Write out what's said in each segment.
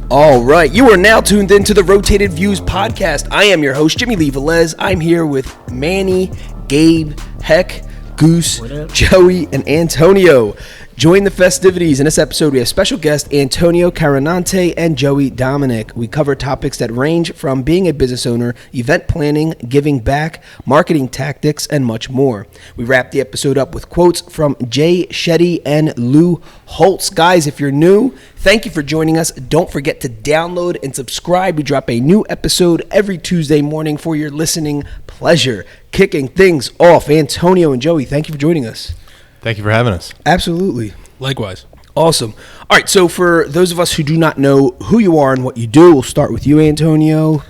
All right, you are now tuned into the Rotated Views podcast. I am your host, Jimmylee Velez. I'm here with Manny, Gabe, Heck, Goose, Joey, and Antonio. Join the festivities. In this episode, we have special guest Antonio Carannante and Joey Domenic. We cover topics that range from being a business owner, event planning, giving back, marketing tactics, and much more. We wrap the episode up with quotes from Jay Shetty and Lou Holtz. Guys, if you're new, thank you for joining us. Don't forget to download and subscribe. We drop a new episode every Tuesday morning for your listening pleasure. Kicking things off, Antonio and Joey, thank you for joining us. Thank you for having us. Absolutely. Likewise. Awesome. All right, so for those of us who do not know who you are and what you do, we'll start with you, Antonio.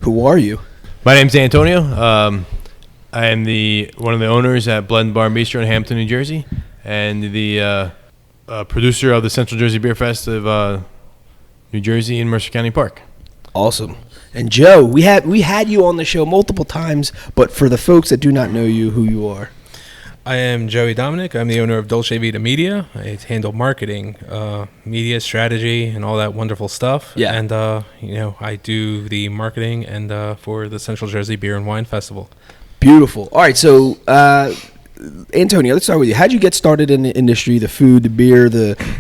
Who are you? My name's Antonio. I am one of the owners at Blend Bar and Bistro in Hampton, New Jersey, and the producer of the Central Jersey Beer Fest of New Jersey in Mercer County Park. Awesome. And Joe, we had you on the show multiple times, but for the folks that do not know you, who you are. I am Joey Domenic. I'm the owner of Dolce Vita Media. I handle marketing, media strategy, and all that wonderful stuff. Yeah. And, I do the marketing and for the Central Jersey Beer and Wine Festival. Beautiful. All right, so Antonio, let's start with you. How'd you get started in the industry, the food, the beer,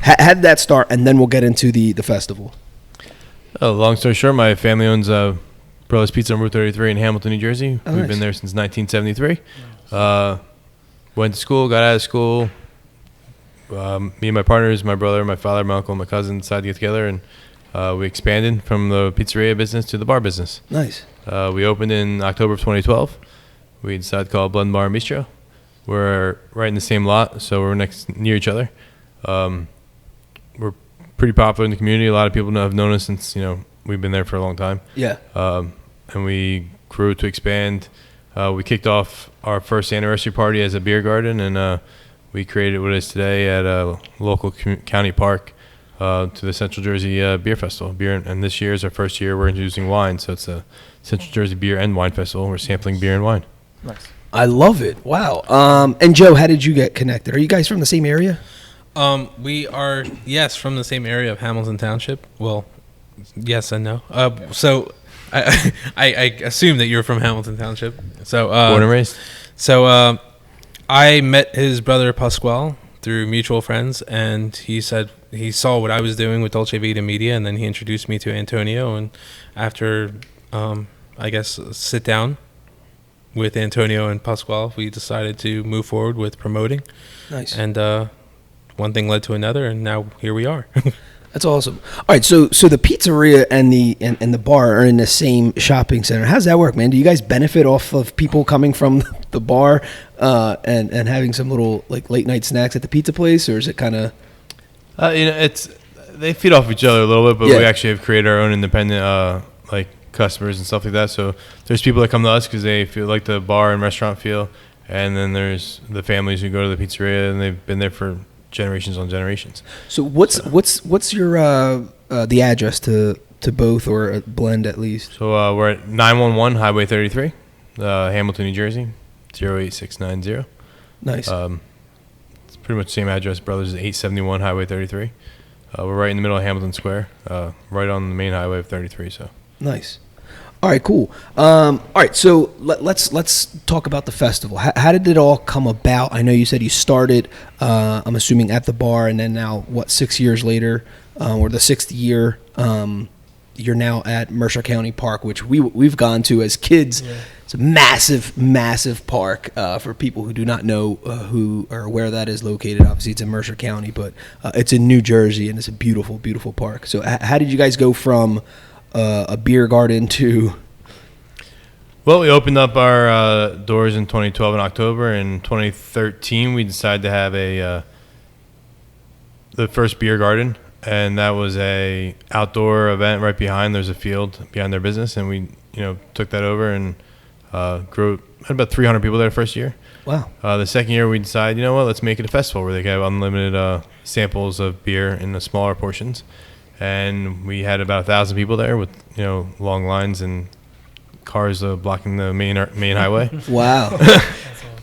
how did that start? And then we'll get into the festival. Long story short, my family owns Brothers Pizza on Route 33 in Hamilton, New Jersey. Oh, We've nice. been there since 1973. Went to school, got out of school. Me and my partners, my brother, my father, my uncle, and my cousin decided to get together, and we expanded from the pizzeria business to the bar business. Nice. We opened in October of 2012. We decided to call it Blend Bar and Bistro. We're right in the same lot, so we're near each other. We're pretty popular in the community. A lot of people have known us since we've been there for a long time. Yeah. And we grew to expand. We kicked off our first anniversary party as a beer garden, and we created what is today at a local county park to the Central Jersey Beer Festival. And this year is our first year we're introducing wine, so it's a Central Jersey Beer and Wine Festival. We're sampling beer and wine. Nice. I love it. Wow. And Joe, how did you get connected? Are you guys from the same area? We are, yes, from the same area of Hamilton Township. Well, yes and no. So I assume that you're from Hamilton Township. So Born and raised. So I met his brother Pasquale through mutual friends, and he said he saw what I was doing with Dolce Vita Media, and then he introduced me to Antonio. And after, sit down with Antonio and Pasquale, we decided to move forward with promoting. Nice. And one thing led to another, and now here we are. That's awesome. All right, so the pizzeria and the bar are in the same shopping center. How's that work, man? Do you guys benefit off of people coming from the bar and having some little like late night snacks at the pizza place, or is it kind of? They feed off each other a little bit, but Yeah. we actually have created our own independent customers and stuff like that. So there's people that come to us because they feel like the bar and restaurant feel, and then there's the families who go to the pizzeria and they've been there for generations on generations. So what's your the address to both, or a blend at least? So we're at 911 Highway 33, Hamilton, New Jersey, 08690. Nice. It's pretty much the same address. Brothers is 871 Highway 33. We're right in the middle of Hamilton Square, right on the main highway of 33. So Nice. All right, cool. All right, so let's talk about the festival. How did it all come about? I know you said you started, I'm assuming, at the bar, and then now, 6 years later, or the sixth year, you're now at Mercer County Park, which we've gone to as kids. Yeah. It's a massive, massive park. For people who do not know who or where that is located, obviously it's in Mercer County, but it's in New Jersey, and it's a beautiful, beautiful park. So how did you guys go from a beer garden to? Well, we opened up our doors in 2012 in October. In 2013, we decided to have the first beer garden, and that was a outdoor event right behind. There's a field behind their business, and we took that over and grew. Had about 300 people there the first year. Wow. The second year, we decided, let's make it a festival where they could have unlimited samples of beer in the smaller portions. And we had about 1,000 people there with, long lines and cars blocking the main highway. Wow.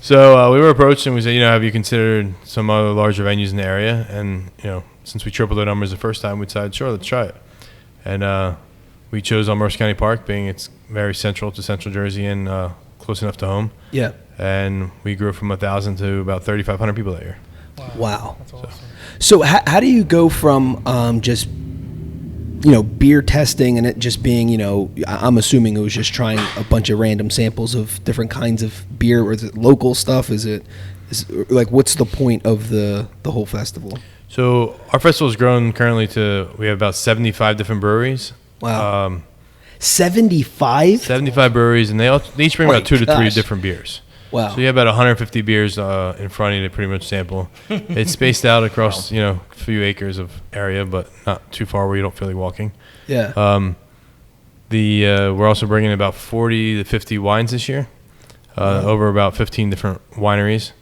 So we were approached and we said, have you considered some other larger venues in the area? And, since we tripled our numbers the first time, we decided, sure, let's try it. And we chose Elmhurst County Park, being it's very central to Central Jersey and close enough to home. Yeah. And we grew from 1,000 to about 3,500 people that year. Wow. That's awesome. So how do you go from just beer testing and it just being I'm assuming it was just trying a bunch of random samples of different kinds of beer, or is it local stuff? Is what's the point of the whole festival? So our festival has grown currently we have about 75 different breweries. Wow. 75? 75 breweries, and they each bring about 2 to 3 different beers. Wow. So you have about 150 beers in front of you to pretty much sample. It's spaced out across, a few acres of area, but not too far where you don't feel like walking. Yeah. We're also bringing about 40 to 50 wines this year, over about 15 different wineries.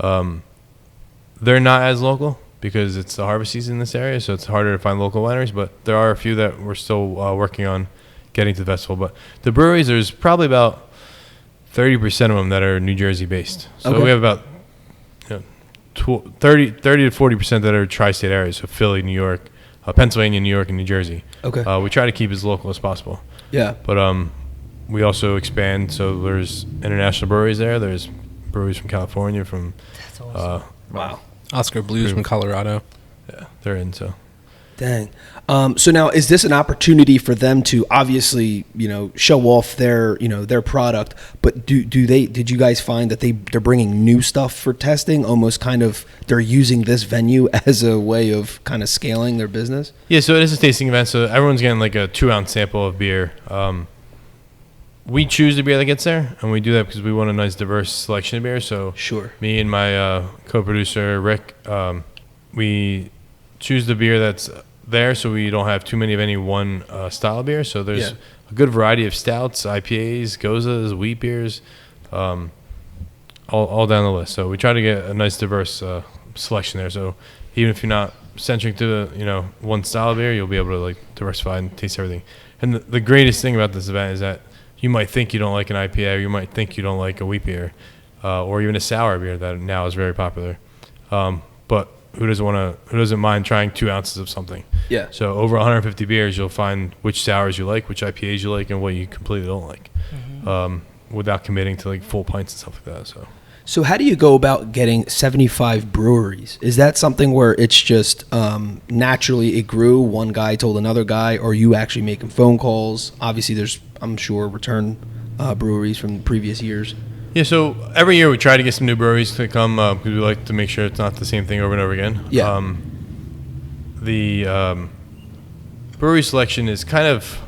They're not as local because it's the harvest season in this area, so it's harder to find local wineries, but there are a few that we're still working on getting to the festival. But the breweries, there's probably about 30% of them that are New Jersey based. So we have about 30 to 40% that are tri-state areas, so Philly, New York, Pennsylvania, New York, and New Jersey. Okay. We try to keep as local as possible. Yeah. But we also expand, so there's international breweries there. There's breweries from California, from That's awesome. Wow. Oscar Blues from Colorado. Yeah, they're in. So Dang. So now, is this an opportunity for them to obviously, show off their product? But did you guys find that they're bringing new stuff for testing? Almost kind of they're using this venue as a way of kind of scaling their business? yeah, so it is a tasting event. So everyone's getting like a 2-ounce sample of beer. We choose the beer that gets there, and we do that because we want a nice diverse selection of beer. So Sure. me and my co-producer Rick, we choose the beer that's there, so we don't have too many of any one style of beer. So there's a good variety of stouts, IPAs, gozas, wheat beers, all down the list. So we try to get a nice diverse selection there. So even if you're not centric to one style of beer, you'll be able to like diversify and taste everything. And the greatest thing about this event is that you might think you don't like an IPA, or you might think you don't like a wheat beer, or even a sour beer that now is very popular. But who doesn't mind trying 2 ounces of something? Yeah. So over 150 beers, you'll find which sours you like, which IPAs you like, and what you completely don't like, without committing to like full pints and stuff like that. So how do you go about getting 75 breweries? Is that something where it's just naturally it grew, one guy told another guy, or you actually making phone calls? Obviously, there's, I'm sure, return breweries from previous years. Yeah, so every year we try to get some new breweries to come because we like to make sure it's not the same thing over and over again. Yeah. The brewery selection is kind of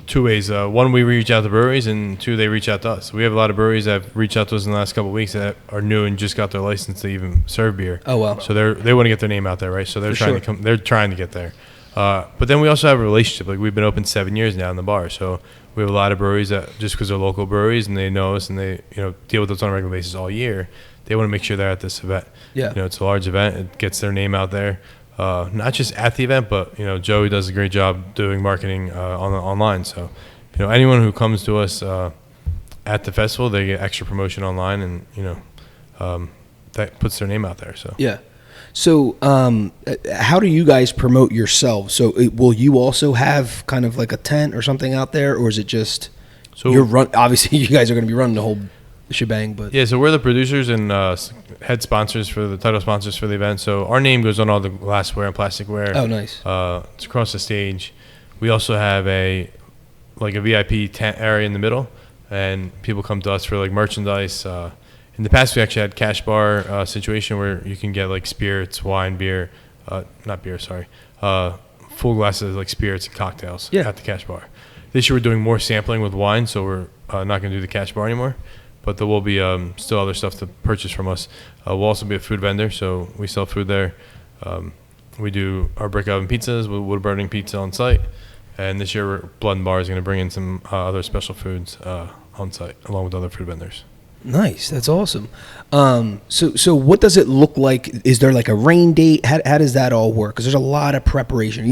2 ways. One, we reach out to breweries, and 2, they reach out to us. We have a lot of breweries that have reached out to us in the last couple of weeks that are new and just got their license to even serve beer. Oh, wow. So they want to get their name out there, right? So they're For trying sure. to come. They're trying to get there. But then we also have a relationship. Like, we've been open 7 years now in the bar, so we have a lot of breweries that just because they're local breweries and they know us and they deal with us on a regular basis all year, they want to make sure they're at this event. Yeah. It's a large event. It gets their name out there, not just at the event, but Joey does a great job doing marketing online. So anyone who comes to us at the festival, they get extra promotion online, and that puts their name out there. So Yeah. So how do you guys promote yourselves? So will you also have kind of like a tent or something out there, or is it just obviously you guys are going to be running the whole shebang, but yeah, so we're the producers and head sponsors for the title sponsors for the event. So our name goes on all the glassware and plasticware. Oh, nice. It's across the stage. We also have a VIP tent area in the middle, and people come to us for like merchandise. In the past, we actually had cash bar situation where you can get like spirits, wine, beer, not beer, sorry, full glasses like spirits and cocktails at the cash bar. This year we're doing more sampling with wine, so we're not going to do the cash bar anymore. But there will be still other stuff to purchase from us. We'll also be a food vendor, so we sell food there. We do our brick oven pizzas with wood burning pizza on site. And this year, Blood and Bar is going to bring in some other special foods on site, along with other food vendors. Nice. That's awesome. So what does it look like? Is there like a rain date? How does that all work? Because there's a lot of preparation.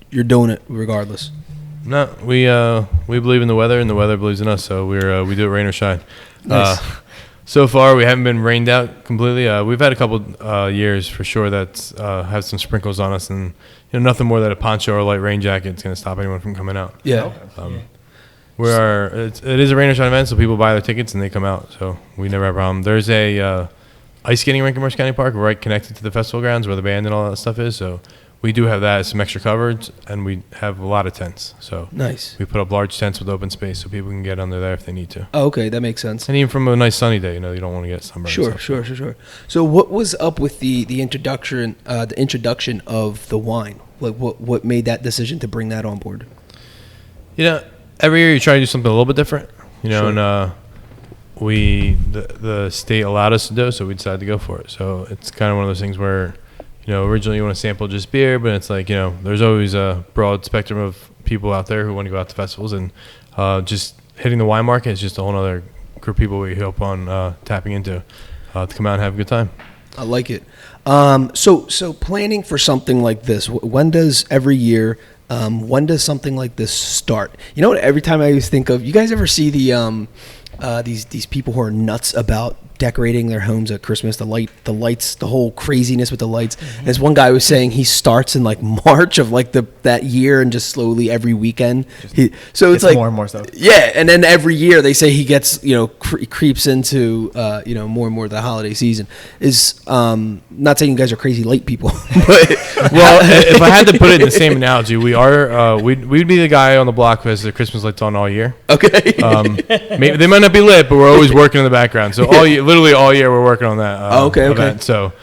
You're doing it regardless. No, we believe in the weather, and the weather believes in us. So we do it rain or shine. Nice. So far, we haven't been rained out completely. We've had a couple years for sure that have some sprinkles on us, and nothing more than a poncho or a light rain jacket is going to stop anyone from coming out. Yeah. It is a rain or shine event, so people buy their tickets and they come out. So we never have a problem. There's a ice skating rink in Mercer County Park right connected to the festival grounds where the band and all that stuff is. So we do have that as some extra coverage, and we have a lot of tents. So Nice. we put up large tents with open space so people can get under there if they need to. Oh, okay, that makes sense. And even from a nice sunny day, you don't want to get sunburned. Sure. So what was up with the introduction of the wine? Like what made that decision to bring that on board? Every year you try to do something a little bit different, Sure. and the state allowed us to do, so we decided to go for it. So it's kind of one of those things where, originally you want to sample just beer, but it's like, there's always a broad spectrum of people out there who want to go out to festivals, and just hitting the wine market is just a whole other group of people we hope on tapping into to come out and have a good time. I like it. So planning for something like this, when does something like this start? You know what? Every time I always think of, you guys ever see these people who are nuts about decorating their homes at Christmas, the lights, the whole craziness with the lights. Mm-hmm. And this one guy was saying he starts in like March of like that year and just slowly every weekend. So it's like more and more stuff. Yeah, and then every year they say he gets creeps into more and more the holiday season. Is not saying you guys are crazy light people, but well, if I had to put it in the same analogy, we are we'd be the guy on the block who has the Christmas lights on all year. Okay. Maybe they might not be lit, but we're always working in the background. So literally all year we're working on that event. So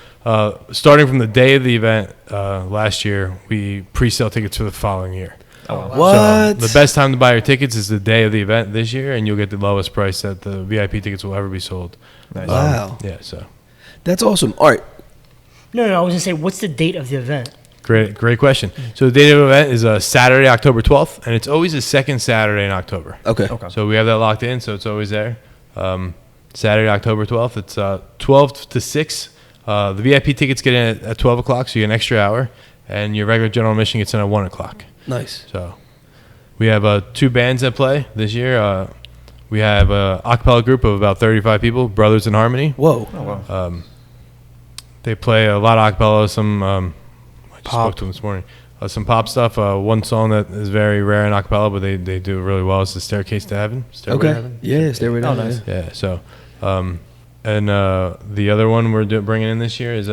starting from the day of the event last year, we pre-sale tickets for the following year. Oh, wow. What? So the best time to buy your tickets is the day of the event this year, and you'll get the lowest price that the VIP tickets will ever be sold. Nice. Wow. Yeah, so That's awesome. All right. No, I was going to say, what's the date of the event? great question. So the date of the event is Saturday, October 12th, and it's always the second Saturday in October. Okay. So we have that locked in, so it's always there. Saturday, October 12th. It's 12 to 6. The VIP tickets get in at 12 o'clock, so you get an extra hour, and your regular general admission gets in at 1 o'clock. Nice. So we have 2 bands that play this year. We have a acapella group of about 35 people, Brothers in Harmony. Whoa. Oh, wow. They play a lot of acapella, some I just Pop. spoke to them this morning. Some pop stuff. One song that is very rare in acapella, but they do it really well. Is the Staircase to Heaven. Stairway to Okay. Heaven? Yeah, Stairway to Heaven. nice. Yeah. So, and the other one we're bringing in this year is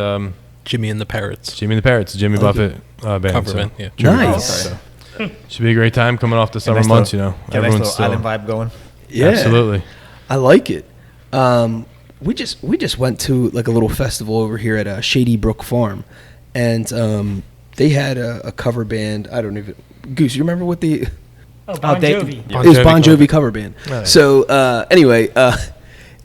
Jimmy and the Parrots. Jimmy and the Parrots, Jimmy I like Buffett band. Cover so, band, yeah. Nice. Oh, okay. should be a great time coming off the summer nice months. Get a nice everyone's little still island vibe going. Yeah. absolutely. I like it. We just went to like a little festival over here at Shady Brook Farm, and they had a cover band. I don't even Goose. You remember what the Oh, Bon they- Jovi. Bon it was Jovi Bon cover. Jovi cover band. Nice. So anyway,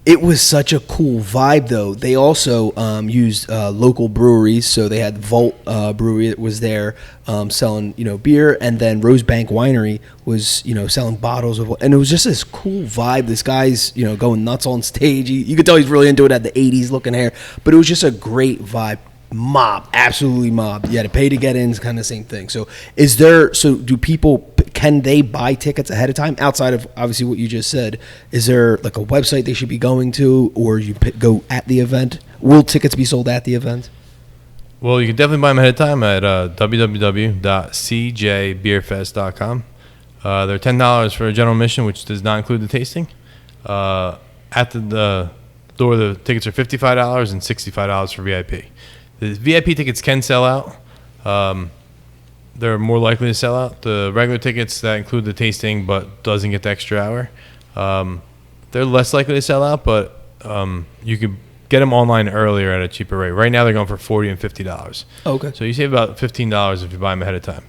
it was such a cool vibe though. They also used local breweries. So they had Vault Brewery that was there selling beer, and then Rosebank Winery was selling bottles of, and it was just this cool vibe. This guy's going nuts on stage. You could tell he's really into it, at the 80s looking hair, but it was just a great vibe. Mob, absolutely mob. You had to pay to get in, it's kind of the same thing. So do people, can they buy tickets ahead of time outside of obviously what you just said? Is there like a website they should be going to, or you go at the event? Will tickets be sold at the event? Well, you can definitely buy them ahead of time at www.cjbeerfest.com. They're $10 for a general admission, which does not include the tasting. At the door, the tickets are $55 and $65 for VIP. The VIP tickets can sell out. They're more likely to sell out. The regular tickets that include the tasting but doesn't get the extra hour, they're less likely to sell out, but you could get them online earlier at a cheaper rate. Right now they're going for $40 and $50. Okay. So you save about $15 if you buy them ahead of time.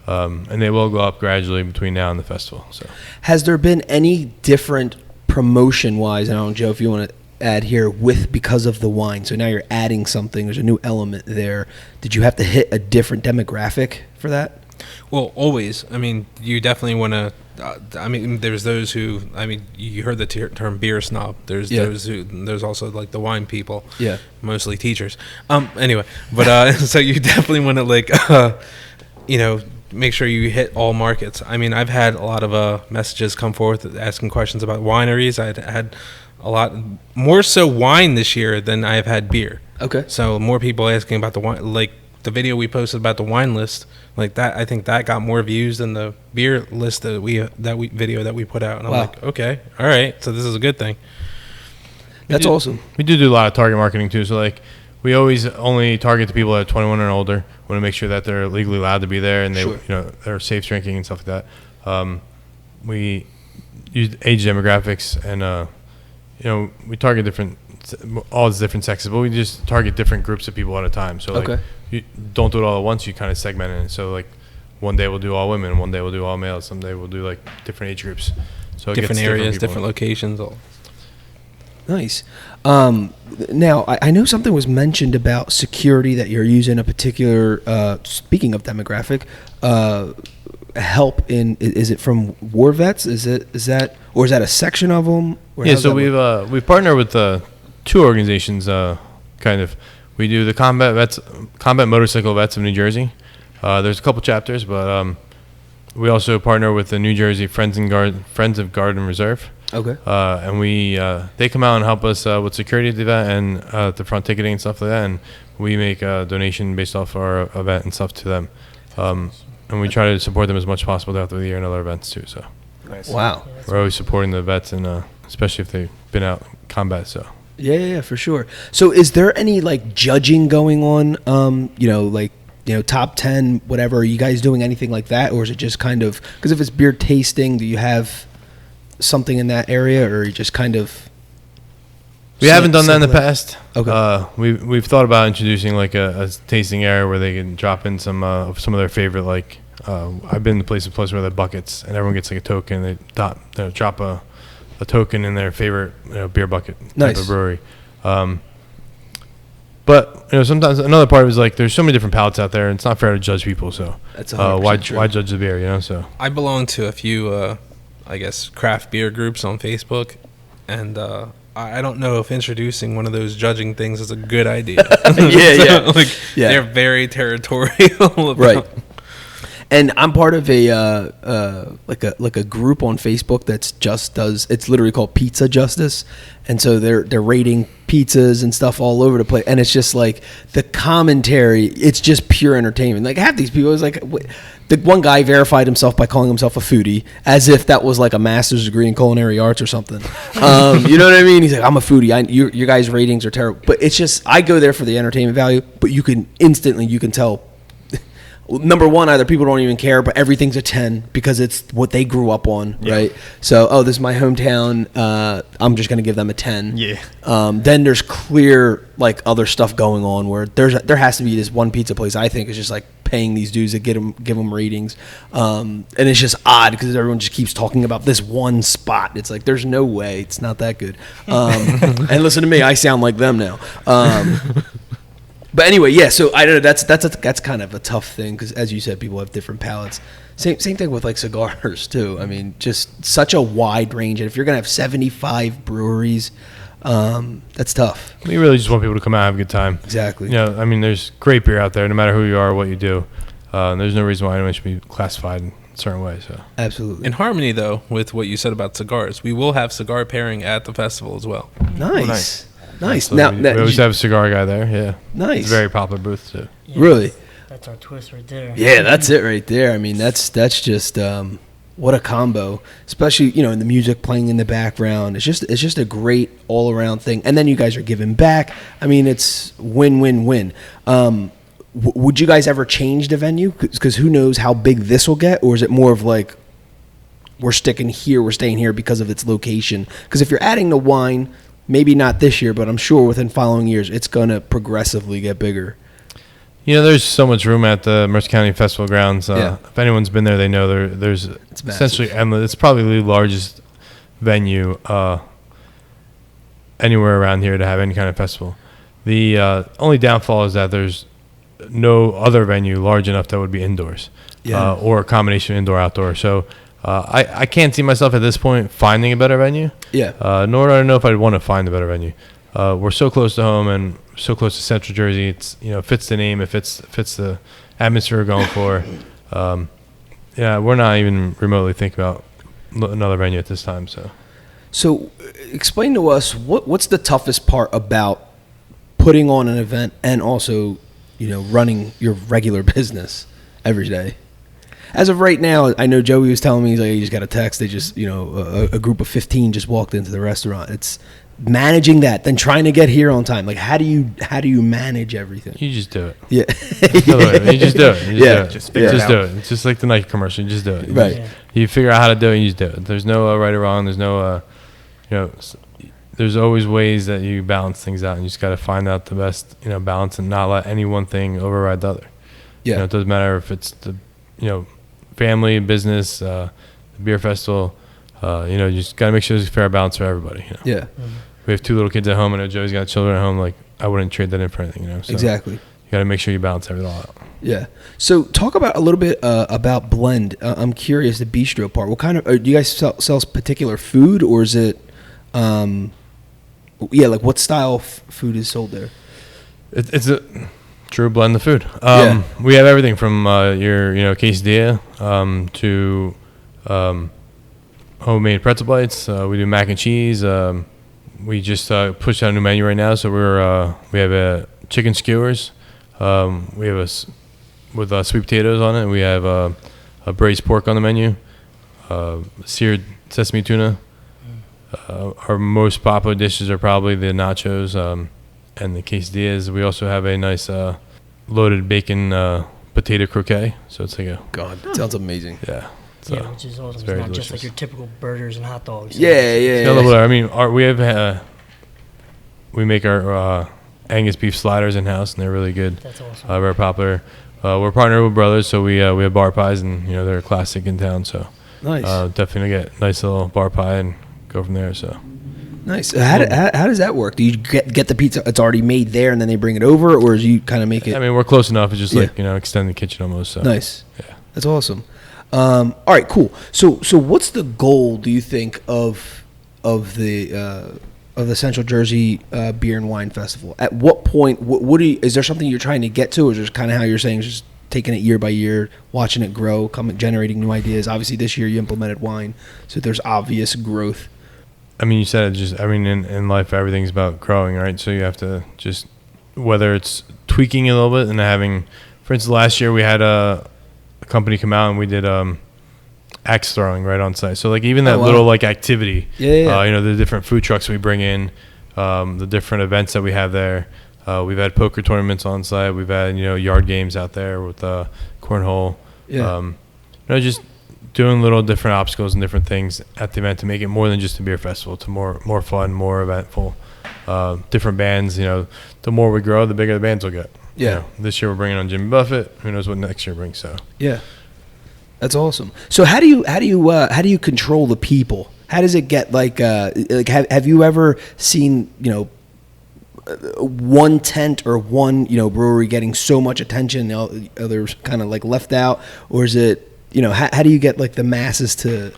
And they will go up gradually between now and the festival. So, Has there been any different promotion-wise, I don't know, Joe, if you want to add here, because of the wine? So now you're adding something. There's a new element there. Did you have to hit a different demographic for that? Well, always. I mean, you definitely want to. There's those who. You heard the term beer snob. There's those who. There's also like the wine people. Yeah. Mostly teachers. Anyway, but so you definitely want to make sure you hit all markets. I mean, I've had a lot of messages come forth asking questions about wineries. I had a lot more so wine this year than I have had beer. Okay. So more people asking about the wine, like the video we posted about the wine list, like that. I think that got more views than the beer list that we video that we put out. And I'm like, okay, all right, so this is a good thing. That's awesome. We do a lot of target marketing too. So like, we always only target the people that are 21 and older. We want to make sure that they're legally allowed to be there and they, they're safe drinking and stuff like that. We use age demographics and we target all these different sexes, but we just target different groups of people at a time. So like, you don't do it all at once. You kind of segment it. So like, one day we'll do all women, one day we'll do all males, someday we'll do like different age groups. So it different gets areas, different locations. All. Nice. Now, I know something was mentioned about security that you're using a particular, speaking of demographic, help in, is it from war vets? Is that a section of them? Yeah, so we've partnered with two organizations, kind of. We do the Combat Motorcycle Vets of New Jersey. There's a couple chapters, but we also partner with the New Jersey Friends of Guard and Reserve. Okay. And they come out and help us with security at the event and the front ticketing and stuff like that. And we make a donation based off our event and stuff to them. And we try to support them as much as possible throughout the year and other events too. So, nice. Wow. We're always supporting the vets, and especially if they've been out in combat. So. Yeah, for sure. So, is there any like judging going on? Top 10, whatever. Are you guys doing anything like that, or is it just kind of because if it's beer tasting, do you have something in that area, or are you just kind of? We haven't done that in the past. Okay. We've thought about introducing like a tasting area where they can drop in some of their favorite, like I've been to places where they have buckets and everyone gets like a token. They drop a token in their favorite beer bucket type of brewery. But sometimes another part is like there's so many different palates out there, and it's not fair to judge people. So that's why judge the beer? So I belong to a few, I guess, craft beer groups on Facebook, and I don't know if introducing one of those judging things is a good idea. They're very territorial about. Right. And I'm part of a like a group on Facebook that's it's literally called Pizza Justice, and so they're rating pizzas and stuff all over the place, and it's just like the commentary, it's just pure entertainment. Like half these people, it's like the one guy verified himself by calling himself a foodie, as if that was like a master's degree in culinary arts or something. You know what I mean? He's like, I'm a foodie. Your guys' ratings are terrible, but it's just I go there for the entertainment value. But you can tell. Number one, either people don't even care, but everything's a 10 because it's what they grew up on, right? So, this is my hometown. I'm just going to give them a 10. Yeah. Then there's clear, like, other stuff going on where there has to be this one pizza place I think is just, like, paying these dudes to give them ratings. And it's just odd because everyone just keeps talking about this one spot. It's like, there's no way. It's not that good. And listen to me. I sound like them now. But anyway, yeah. So I don't know. That's kind of a tough thing because, as you said, people have different palates. Same thing with like cigars too. I mean, just such a wide range. And if you're gonna have 75 breweries, that's tough. We really just want people to come out and have a good time. Exactly. I mean, there's great beer out there, no matter who you are or what you do. There's no reason why anyone should be classified in a certain way. So absolutely. In harmony, though, with what you said about cigars, we will have cigar pairing at the festival as well. Nice. Nice. So we always have a cigar guy there. Yeah. Nice. It's a very popular booth too. Yeah, really? That's our twist right there. Yeah, that's it right there. I mean, that's just what a combo. Especially in the music playing in the background. It's just a great all around thing. And then you guys are giving back. I mean, it's win-win-win. Would you guys ever change the venue? Because who knows how big this will get, or is it more of like we're staying here because of its location? Because if you're adding the wine. Maybe not this year, but I'm sure within following years, it's going to progressively get bigger. There's so much room at the Mercer County Festival grounds. If anyone's been there, they know there's essentially endless. It's probably the largest venue anywhere around here to have any kind of festival. The only downfall is that there's no other venue large enough that would be indoors or a combination indoor-outdoor. So I can't see myself at this point finding a better venue. Yeah. Nor do I know if I'd want to find a better venue. We're so close to home and so close to Central Jersey. It's it fits the name. It fits the atmosphere we're going for. We're not even remotely thinking about another venue at this time. So. So, explain to us what's the toughest part about putting on an event and also, running your regular business every day. As of right now, I know Joey was telling me, he's like, he just got a text. They just, a group of 15 just walked into the restaurant. It's managing that, then trying to get here on time. Like, how do you manage everything? You just do it. Yeah. You just do it. Just figure it out. Do it. It's just like the Nike commercial. You just do it. Right. Yeah. You figure out how to do it. You just do it. There's no right or wrong. There's no, there's always ways that you balance things out, and you just got to find out the best, balance and not let any one thing override the other. Yeah. It doesn't matter if it's the, family, business, the beer festival. You just got to make sure there's a fair balance for everybody. Yeah. We have 2 little kids at home. I know Joey's got children at home. Like, I wouldn't trade that in for anything. So Exactly. You got to make sure you balance everything all out. Yeah. So talk about a little bit about Blend. I'm curious, the bistro part. What kind of do you guys sell particular food, or is it, like what style of food is sold there? It's a true blend of food. Yeah. We have everything from your quesadilla to homemade pretzel bites. We do mac and cheese. We just pushed out a new menu right now, so we have chicken skewers. We have with sweet potatoes on it. We have a braised pork on the menu. Seared sesame tuna. Our most popular dishes are probably the nachos and the quesadillas. We also have a nice loaded bacon potato croquet. So it's like a God, that sounds amazing. yeah. So Yeah, which is awesome. It's very not just like delicious. your typical burgers and hot dogs. Yeah. I mean, we make our Angus beef sliders in house, and they're really good. That's awesome. Very popular. We're partnered with Brothers, so we have bar pies, and they're a classic in town. So Nice. definitely get a nice little bar pie and go from there. So Nice. How does that work? Do you get the pizza? It's already made there, and then they bring it over, or do you kind of make it? I mean, we're close enough. It's just Yeah. like extend the kitchen almost. So Nice. Yeah. That's awesome. All right, cool. So what's the goal, do you think, of the Central Jersey Beer and Wine Festival? At what point? Is there something you're trying to get to, or is it kind of how you're saying, just taking it year by year, watching it grow, generating new ideas? Obviously, this year you implemented wine, so there's obvious growth. I mean, you said it. In life, everything's about growing, right? So you have to just, whether it's tweaking a little bit and having, for instance, last year we had a company come out and we did axe throwing right on site. So like even that little like activity, the different food trucks we bring in, the different events that we have there. We've had poker tournaments on site. We've had yard games out there with cornhole. Yeah. Just doing little different obstacles and different things at the event to make it more than just a beer festival, to more fun, more eventful. Different bands. The more we grow, the bigger the bands will get. Yeah. This year we're bringing on Jimmy Buffett. Who knows what next year brings? So Yeah. That's awesome. So how do you control the people? How does it get have you ever seen one tent or one brewery getting so much attention, the others kind of like left out, or is it how do you get like the masses to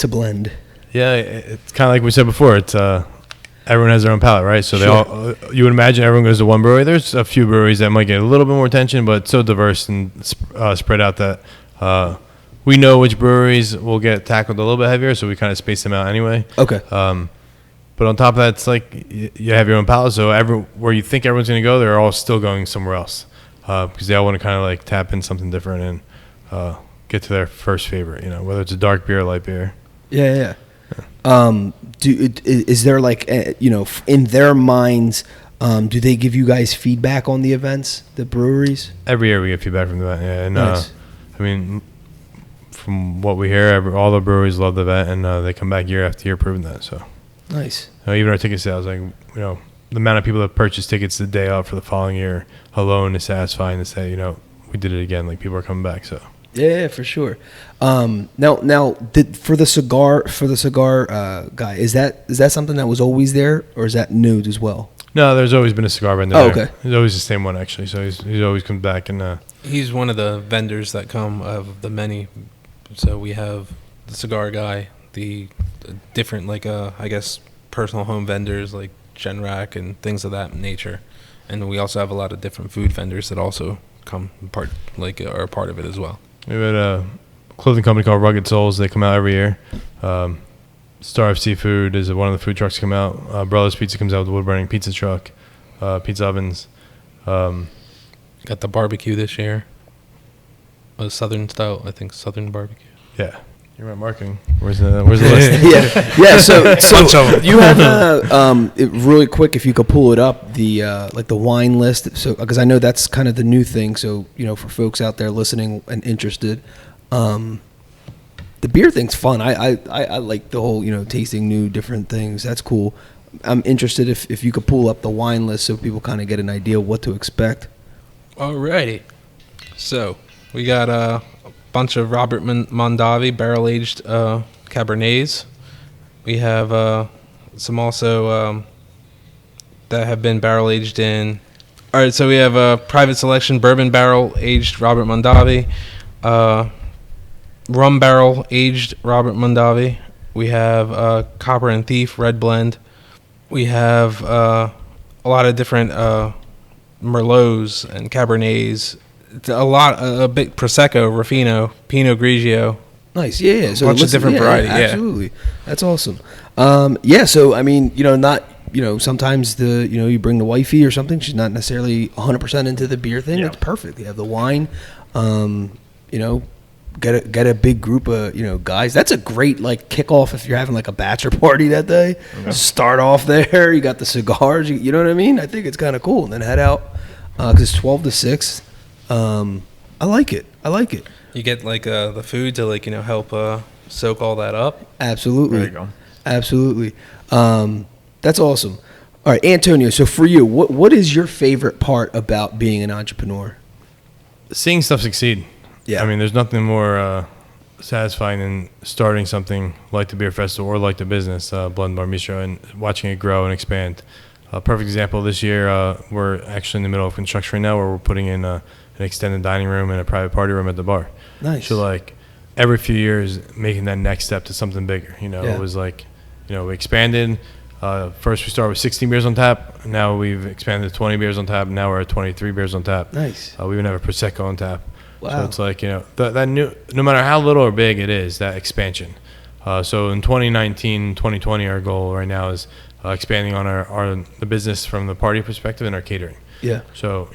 blend? Yeah, it's kind of like we said before. It's everyone has their own palate, right? So they all you would imagine everyone goes to one brewery. There's a few breweries that might get a little bit more attention, but it's so diverse and spread out that we know which breweries will get tackled a little bit heavier, so we kind of space them out anyway. Okay. But on top of that, it's like you have your own palate, so where you think everyone's going to go, they're all still going somewhere else because they all want to kind of like tap in something different and get to their first favorite, whether it's a dark beer or light beer. Yeah. Is there like in their minds, do they give you guys feedback on the events, the breweries? Every year we get feedback from the event, yeah. And Nice. I mean, from what we hear, all the breweries love the event, and they come back year after year proving that. So Nice. even our ticket sales, like the amount of people that purchase tickets the day out for the following year alone is satisfying to say, we did it again. Like people are coming back. So Yeah, for sure. Now, for the cigar guy, is that something that was always there, or is that new as well? no, there's always been a cigar vendor. Oh, there. okay. He's always the same one actually. So he's always comes back and. He's one of the vendors that come of the many. So we have the cigar guy, the different I guess personal home vendors like Genrac and things of that nature, and we also have a lot of different food vendors that also come are a part of it as well. We had a clothing company called Rugged Souls. They come out every year. Star of Seafood is one of the food trucks come out. Velez Pizza comes out with a wood-burning pizza truck, pizza ovens. Got the barbecue this year. A Southern style, I think, Southern barbecue. Yeah. You're right, marketing. Where's the list? Yeah. So you have really quick, if you could pull it up, the like the wine list. So because I know that's kind of the new thing. So for folks out there listening and interested, the beer thing's fun. I like the whole tasting new different things. That's cool. I'm interested if you could pull up the wine list so people kind of get an idea of what to expect. Alrighty. So we got a bunch of Robert Mondavi barrel-aged Cabernets. We have some also that have been barrel-aged in... All right, so we have a Private Selection Bourbon Barrel-Aged Robert Mondavi, Rum Barrel-Aged Robert Mondavi. We have Copper and Thief Red Blend. We have a lot of different Merlots and Cabernets. A big Prosecco, Ruffino, Pinot Grigio. Nice, yeah. So a bunch of different variety, yeah. Absolutely, that's awesome. So I mean, not sometimes you bring the wifey or something. She's not necessarily 100% into the beer thing. That's perfect. You have the wine. Get a big group of guys. That's a great kickoff if you're having a bachelor party that day. Okay. Start off there. You got the cigars. You know what I mean? I think it's kind of cool, and then head out because it's 12 to 6. I like it. You get the food to help soak all that up. Absolutely. There you go. Absolutely. That's awesome. All right, Antonio. So for you, what is your favorite part about being an entrepreneur? Seeing stuff succeed. Yeah. I mean, there's nothing more satisfying than starting something like the beer festival or like the business, Blend Bar Bistro, and watching it grow and expand. A perfect example this year, we're actually in the middle of construction right now where we're putting in an extended dining room and a private party room at the bar. Nice. So every few years making that next step to something bigger. It was we expanded. First we started with 16 beers on tap. Now we've expanded to 20 beers on tap. Now we're at 23 beers on tap. Nice. We even have a Prosecco on tap. Wow. So it's that new, no matter how little or big it is, that expansion. So in 2019, 2020, our goal right now is expanding on the business from the party perspective and our catering. Yeah. So,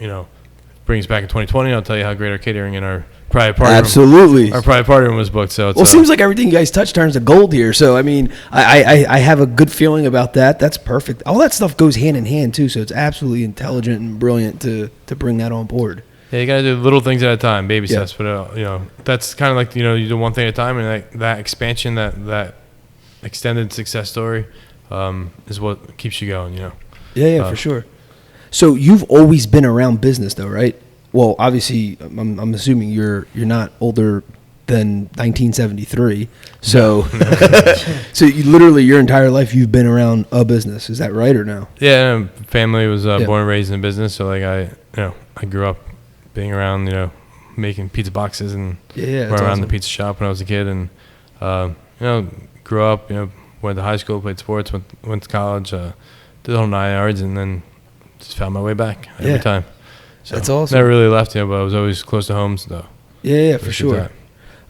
brings back in 2020, I'll tell you how great our catering and our private party Absolutely. room. Our private party room was booked. So it seems like everything you guys touch turns to gold here. So, I mean, I have a good feeling about that. That's perfect. All that stuff goes hand in hand, too. So it's absolutely intelligent and brilliant to bring that on board. Yeah, you got to do little things at a time, baby steps. But, that's kind of you do one thing at a time. And that expansion, that extended success story is what keeps you going, Yeah, for sure. So you've always been around business, though, right? Well, obviously, I'm assuming you're not older than 1973. So, so you literally your entire life you've been around a business. Is that right or no? Yeah, family was born and raised in business. So I grew up being around, making pizza boxes and running around the pizza shop when I was a kid, and grew up, went to high school, played sports, went to college, did the whole 9 yards, and then just found my way back every time. So that's awesome. Never really left, but I was always close to home, so. Yeah, for sure.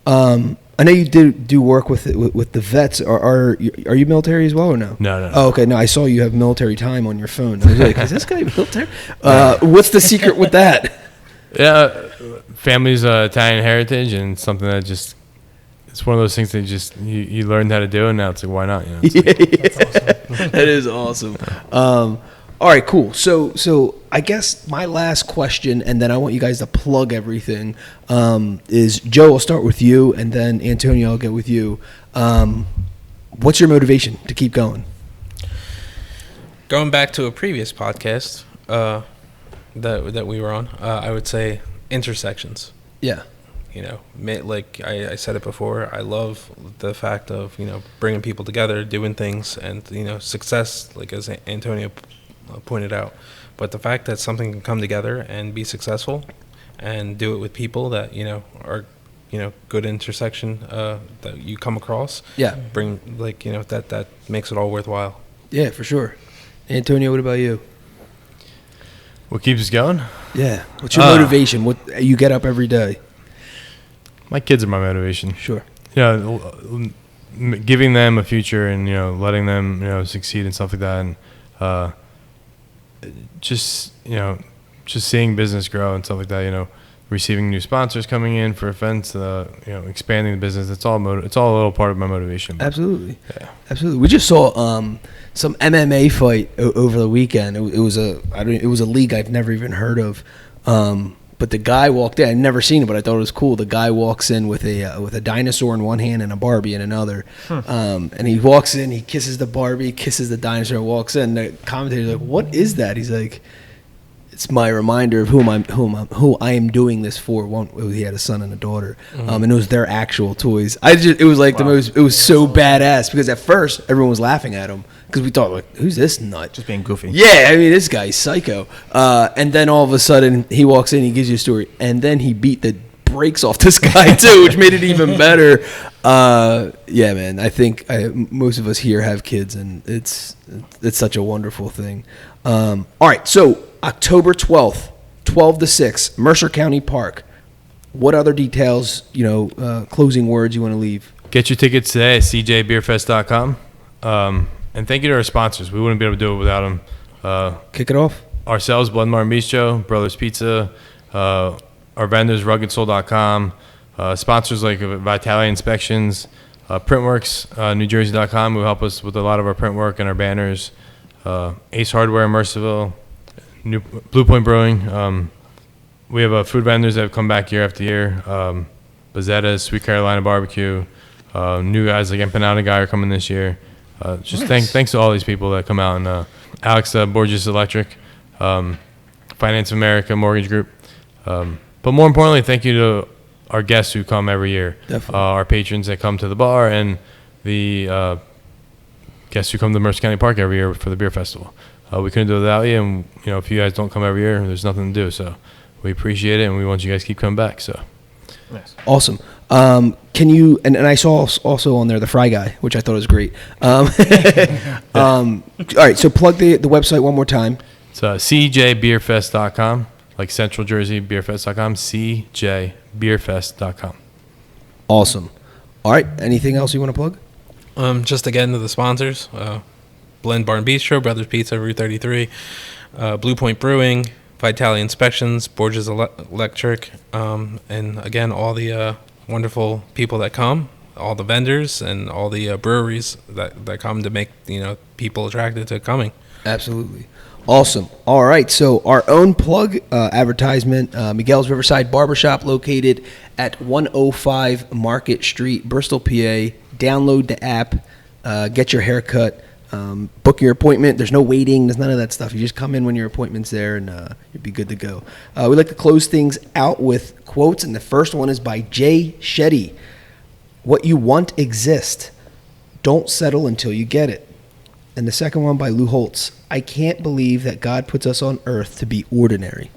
I know you do work with the vets. Are you military as well or no? No. Oh, okay. No, I saw you have military time on your phone. I was like, is this guy military? What's the secret with that? Yeah, family's Italian heritage, and something that it's one of those things that you learned how to do, and now it's why not? That's awesome. That is awesome. All right, cool. So I guess my last question, and then I want you guys to plug everything, is Joe, I'll start with you, and then Antonio, I'll get with you. What's your motivation to keep going? Going back to a previous podcast that we were on, I would say intersections. Yeah. Like I said it before, I love the fact of, bringing people together, doing things, and, success, like as Antonio pointed out. But the fact that something can come together and be successful and do it with people that, are, good intersection that you come across. Yeah. Bring, that makes it all worthwhile. Yeah, for sure. Antonio, what about you? What keeps us going? Yeah. What's your motivation? What you get up every day? My kids are my motivation. Sure. giving them a future and letting them succeed and stuff like that, and just seeing business grow and stuff like that. Receiving new sponsors coming in for events, expanding the business. It's all a little part of my motivation. Absolutely, yeah. Absolutely. We just saw some MMA fight over the weekend. It was a league I've never even heard of. But the guy walked in. I'd never seen it, but I thought it was cool. The guy walks in with a dinosaur in one hand and a Barbie in another. And he walks in, he kisses the Barbie, kisses the dinosaur, walks in. The commentator's like, "What is that?" He's like, "It's my reminder of who I am doing this for." He had a son and a daughter, and it was their actual toys. It was like it was so badass because at first everyone was laughing at him. Because we thought, like, who's this nut? Just being goofy. Yeah, I mean, this guy's psycho. And then all of a sudden, he walks in, he gives you a story, and then he beat the brakes off this guy, too, which made it even better. Yeah, man, I think most of us here have kids, and it's such a wonderful thing. All right, so October 12th, 12 to 6, Mercer County Park. What other details, closing words you want to leave? Get your tickets today at cjbeerfest.com. And thank you to our sponsors. We wouldn't be able to do it without them. Kick it off. Ourselves, Blood Martin Bistro, Brothers Pizza, our vendors, RuggedSoul.com, sponsors like Vitalia Inspections, Printworks, NewJersey.com, who help us with a lot of our print work and our banners, Ace Hardware, Mercerville, Blue Point Brewing. We have food vendors that have come back year after year. Bazzetta's, Sweet Carolina Barbecue, new guys like Empanada Guy are coming this year. Nice. Thanks to all these people that come out, and Alex Borges Electric, Finance America Mortgage Group, but more importantly, thank you to our guests who come every year. Definitely. Our patrons that come to the bar, and the guests who come to Mercer County Park every year for the beer festival. We couldn't do it without you, and if you guys don't come every year, there's nothing to do. So we appreciate it, and we want you guys to keep coming back. So nice. Awesome. Can you and I saw also on there the Fry Guy, which I thought was great. All right, so plug the website one more time. It's cjbeerfest.com, like Central Jersey Beerfest.com, cjbeerfest.com. Awesome. All right, anything else you want to plug? Just again to the sponsors, Blend Bar and Bistro, Brothers Pizza, Route 33, Blue Point Brewing, Vitalia Inspections, Borges Electric, and again, all the wonderful people that come, all the vendors and all the breweries that come to make people attracted to coming. Absolutely. Awesome. All right, so our own plug advertisement, Miguel's Riverside Barbershop, located at 105 Market Street, Bristol, PA. Download the app, get your hair cut, book your appointment. There's no waiting. There's none of that stuff. You just come in when your appointment's there, and you'll be good to go. We like to close things out with quotes, and the first one is by Jay Shetty. What you want exists. Don't settle until you get it. And the second one by Lou Holtz. I can't believe that God puts us on earth to be ordinary.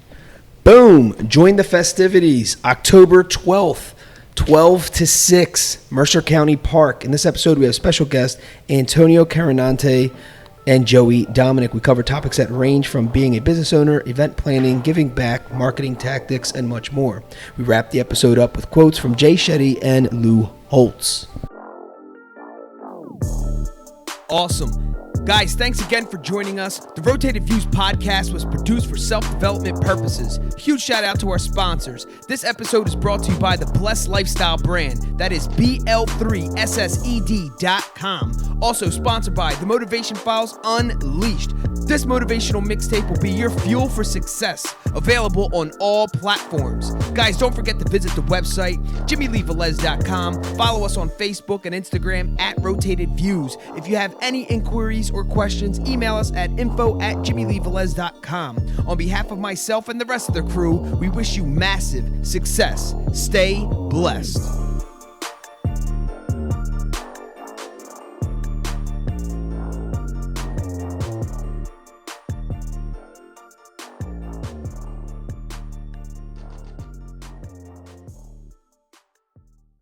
Boom! Join the festivities, October 12th. 12 to 6, Mercer County Park. In this episode, we have special guest Antonio Carannante and Joey Domenic. We cover topics that range from being a business owner, event planning, giving back, marketing tactics, and much more. We wrap the episode up with quotes from Jay Shetty and Lou Holtz. Awesome. Guys, thanks again for joining us. The Rotated Views podcast was produced for self-development purposes. Huge shout out to our sponsors. This episode is brought to you by the Blessed Lifestyle brand. That is BL3SSED.com. Also sponsored by The Motivation Files Unleashed. This motivational mixtape will be your fuel for success. Available on all platforms. Guys, don't forget to visit the website, JimmyleeVelez.com. Follow us on Facebook and Instagram at Rotated Views. If you have any inquiries or questions, email us at info@JimmyleeVelez.com. On behalf of myself and the rest of the crew, we wish you massive success. Stay blessed.